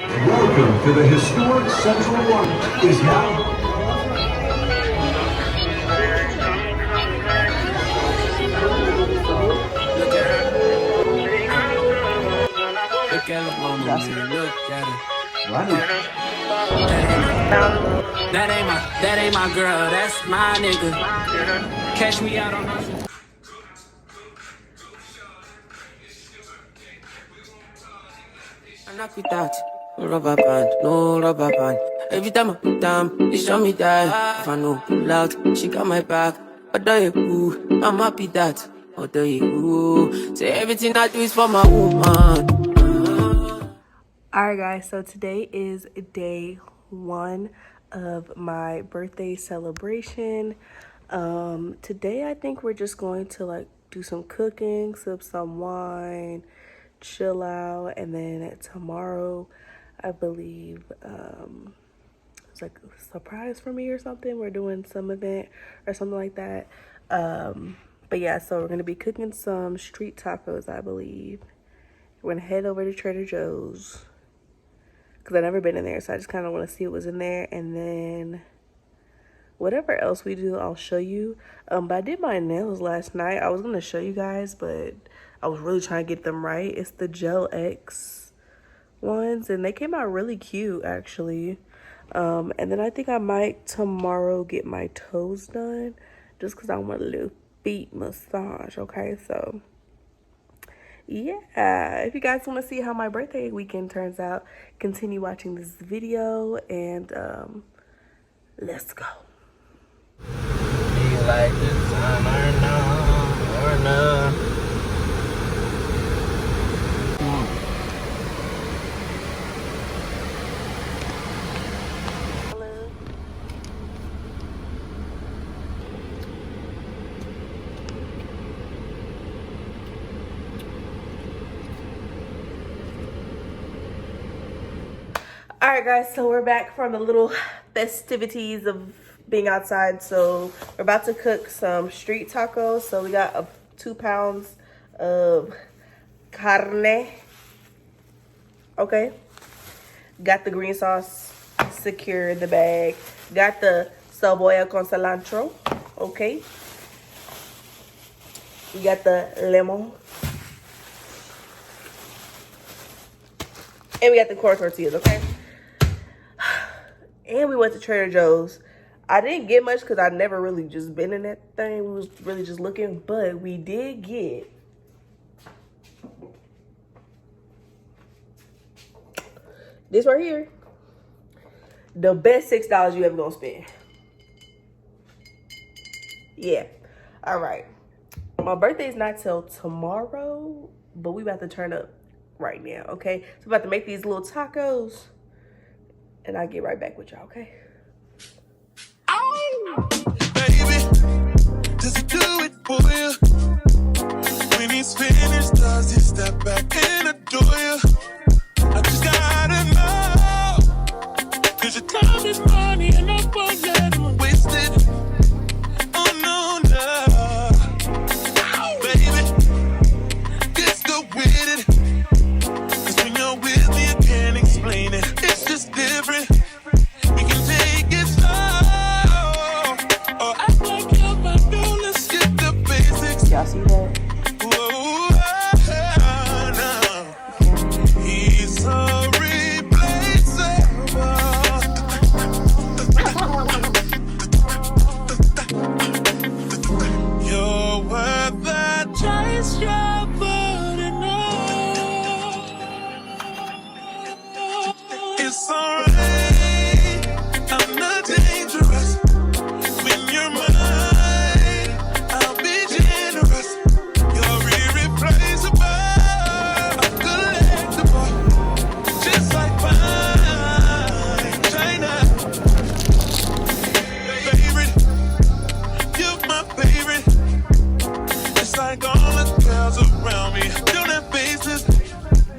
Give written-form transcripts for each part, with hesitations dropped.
Welcome to the historic Central One is now. Look at the mama, man. Look at her. That ain't my girl. That's my nigga. Catch me out on my. I'm not without no rubber band, no rubber band. Every time I put down, they show me that. If I know pull out, she got my back. Although you cool, I'm happy that. Although you cool, say everything I do is for my woman. Alright guys, so today is day 1 of my birthday celebration. Today I think we're just going to like do some cooking, sip some wine, chill out, and then tomorrow I believe it's like a surprise for me or something. We're doing some event or something like that. But yeah, so we're gonna be cooking some street tacos, I believe. We're gonna head over to Trader Joe's because I've never been in there, so I just kind of want to see what was in there, and then whatever else we do, I'll show you. But I did my nails last night. I was gonna show you guys, but I was really trying to get them right. It's the Gel X ones, and they came out really cute actually. And then I think I might tomorrow get my toes done, just because I want a little feet massage. Okay, so yeah, if you guys want to see how my birthday weekend turns out, continue watching this video, and let's go. Be like the sun or no. Alright guys, so we're back from the little festivities of being outside. So we're about to cook some street tacos. So we got 2 pounds of carne. Okay. Got the green sauce secure in the bag. Got the cebolla con cilantro. Okay. We got the lemon. And we got the corn tortillas, okay? And we went to Trader Joe's. I didn't get much because I've never really just been in that thing. We was really just looking. But we did get this right here. The best $6 you ever gonna spend. Yeah. All right. My birthday is not till tomorrow, but we about to turn up right now, okay? So I'm about to make these little tacos, and I'll get right back with y'all, okay? Oh, baby, does he do it for you? When he's finished, does he step back and adore you? I just gotta know, 'cause your time is money and I won't let him waste it. Oh no, no, oh, baby, just go with it. 'Cause when you're with me, I can't explain it. It's just different. We can take it slow, or act like you're my girl. Let's get the basics. Y'all see that? Whoa, no. He's so replaceable. You're worth the chase, you're burning up. It's alright, I'm not dangerous. When you're mine, I'll be generous. You're irreplaceable, collectible, just like fine China. Favorite, you're my favorite. It's like all the girls around me don't have faces,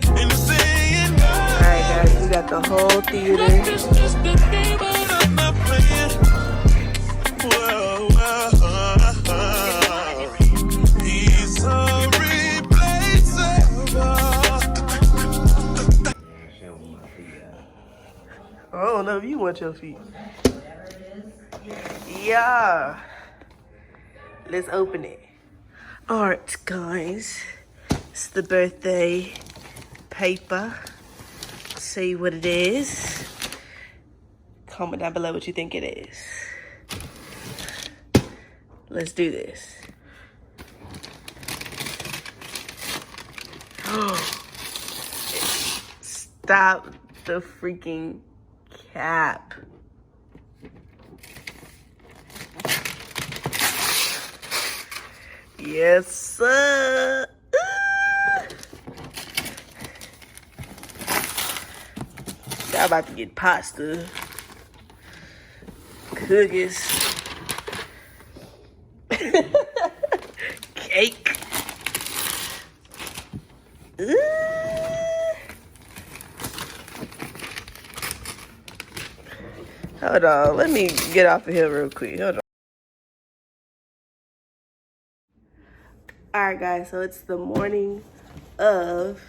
and they're saying no. Alright guys, we got the whole theater. It's just a game, but I'm not playing. Whoa, whoa. He's so replaceable. I don't know if you want your feet. Yeah. Let's open it. Alright, guys. It's the birthday paper. See what it is. Comment down below what you think it is. Let's do this. Stop the freaking cap. Yes, sir. Y'all about to get pasta, cookies, cake. Hold on, let me get off of here real quick. Hold on. Alright guys, so it's the morning of,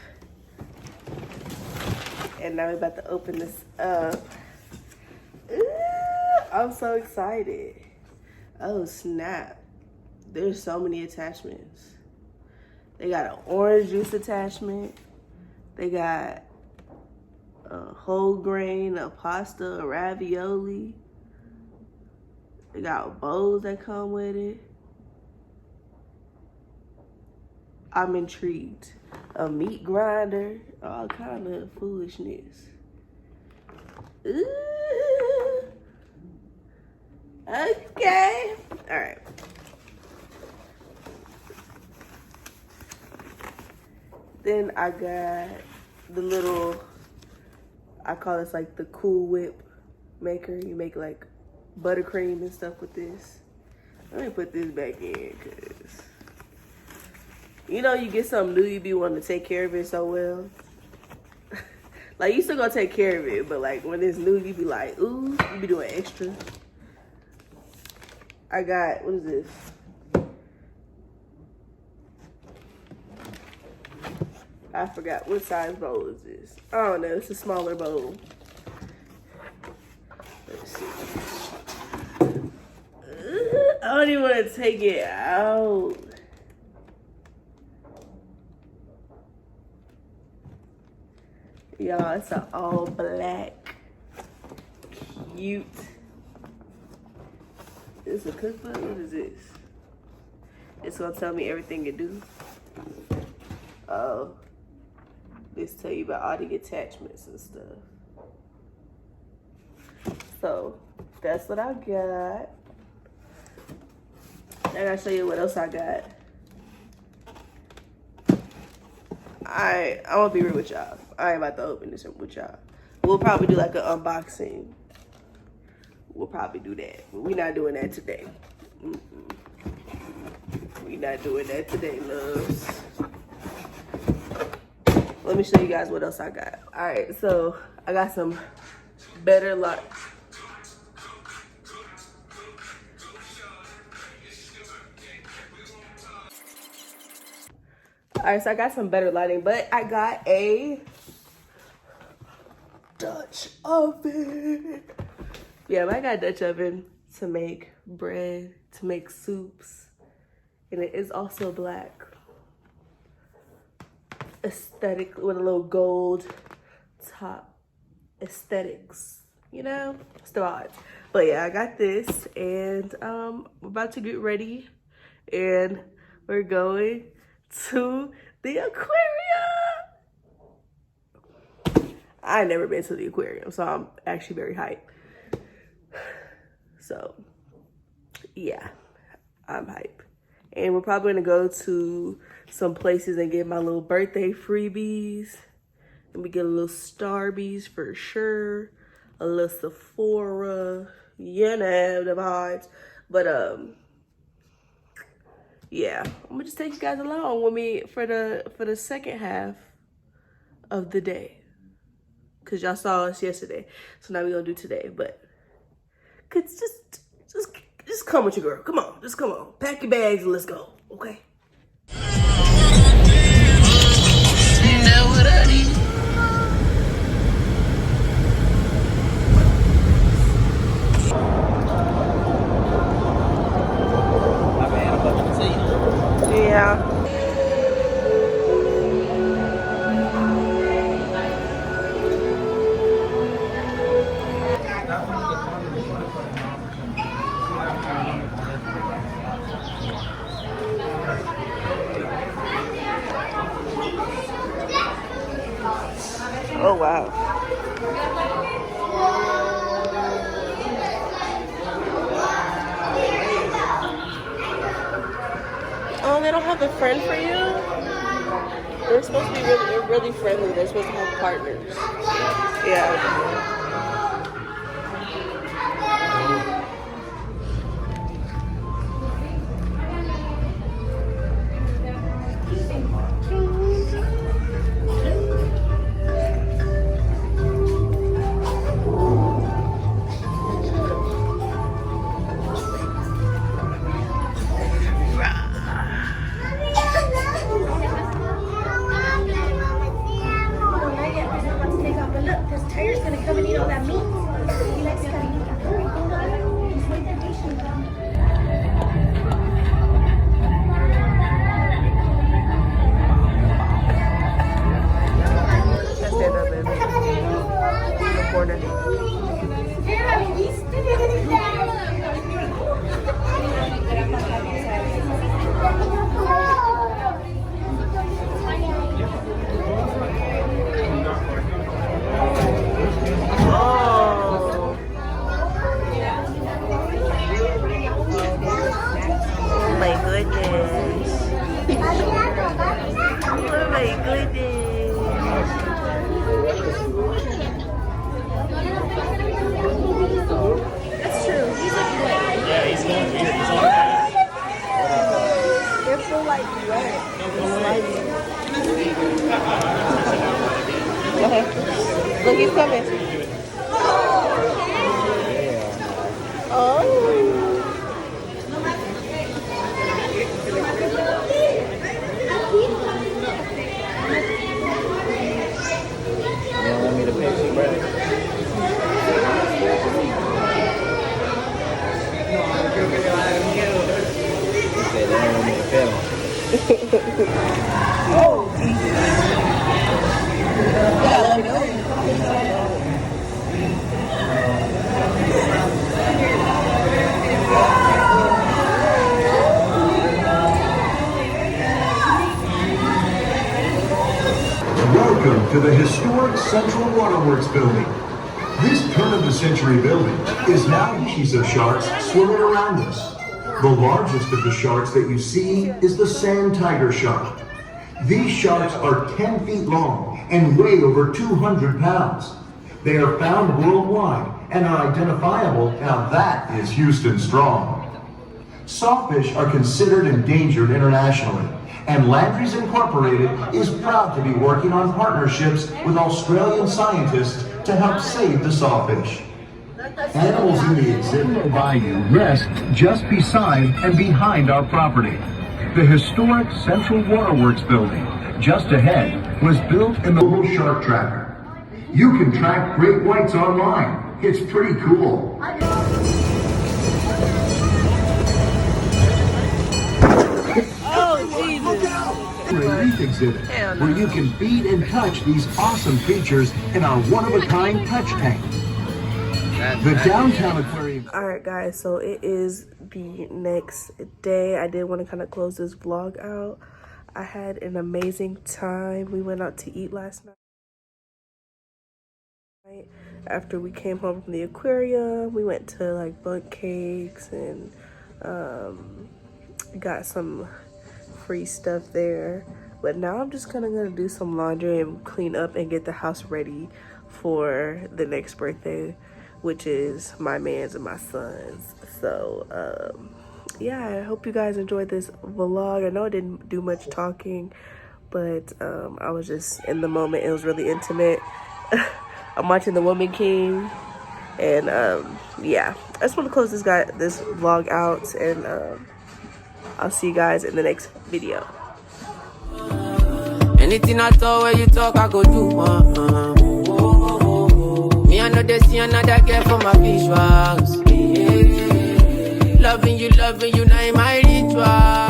and now we're about to open this up. I'm so excited. Oh snap. There's so many attachments. They got an orange juice attachment. They got a whole grain, a pasta, a ravioli. They got bowls that come with it. I'm intrigued. A meat grinder, all kind of foolishness. Ooh. Okay. All right. Then I got the little, I call this like the Cool Whip maker. You make like buttercream and stuff with this. Let me put this back in, cause you know you get something new, you be wanting to take care of it so well. Like you still gonna take care of it, but like when it's new, you be like, ooh, you be doing extra. I got, what is this? I forgot what size bowl is this. I don't know, it's a smaller bowl. Let's see. I don't even want to take it out. Y'all, it's an all black, cute. This a cookbook? What is this? It's gonna tell me everything it do. Oh, this tell you about all the attachments and stuff. So that's what I got. I gotta show you what else I got. I'm gonna be real with y'all. I ain't about to open this with y'all. We'll probably do like an unboxing. We'll probably do that, but we're not doing that today. We're not doing that today, loves. Let me show you guys what else I got. All right, so I got some better luck. All right, so I got some better lighting, but I got a Dutch oven. Yeah, but I got a Dutch oven to make bread, to make soups, and it is also black. Aesthetic with a little gold top aesthetics, you know, it's the vibes. But yeah, I got this, and we're about to get ready, and we're going to the aquarium. I ain't never been to the aquarium, so I'm actually very hyped. So yeah, I'm hyped. And we're probably gonna go to some places and get my little birthday freebies. And we get a little Starbies for sure. A little Sephora, you know, the vibes. But yeah, I'm gonna just take you guys along with me for the second half of the day. Cause y'all saw us yesterday. So now we're gonna do today. But cause just come with your girl. Come on, just come on. Pack your bags and let's go, okay? You know what I need. wow. Oh, they don't have a friend for you? They're supposed to be really friendly. They're supposed to have partners. Yeah. Look, he's coming. Oh. You don't want me to pick you, brother? They say they don't want me to pet him. Oh, Jesus. Welcome to the historic Central Waterworks building. This turn-of-the-century building is now species of sharks swimming around us. The largest of the sharks that you see is the sand tiger shark. These sharks are 10 feet long and weigh over 200 pounds. They are found worldwide and are identifiable. Now that is Houston strong. Sawfish are considered endangered internationally, and Landry's Incorporated is proud to be working on partnerships with Australian scientists to help save the sawfish. Animals in the exhibit bayou rest just beside and behind our property. The historic Central Waterworks building, just ahead, was built in the Global Shark Tracker. You can track great whites online. It's pretty cool. Oh, Jesus. A reef exhibit where you can feed and touch these awesome creatures in our one-of-a-kind touch tank. The downtown aquarium. All right, guys, so it is the next day. I did want to kind of close this vlog out. I had an amazing time. We went out to eat last night. After we came home from the aquarium, we went to like PANCAKE's and got some free stuff there. But now I'm just kind of gonna do some laundry and clean up and get the house ready for the next birthday, which is my man's and my son's. So yeah, I hope you guys enjoyed this vlog. I know I didn't do much talking, but I was just in the moment. It was really intimate. I'm watching The Woman King, and yeah, I just want to close this vlog out, and I'll see you guys in the next video. Anything I talk, where you talk, I go do. Me, I know they see another girl for my visuals. Loving you, now in my ritual.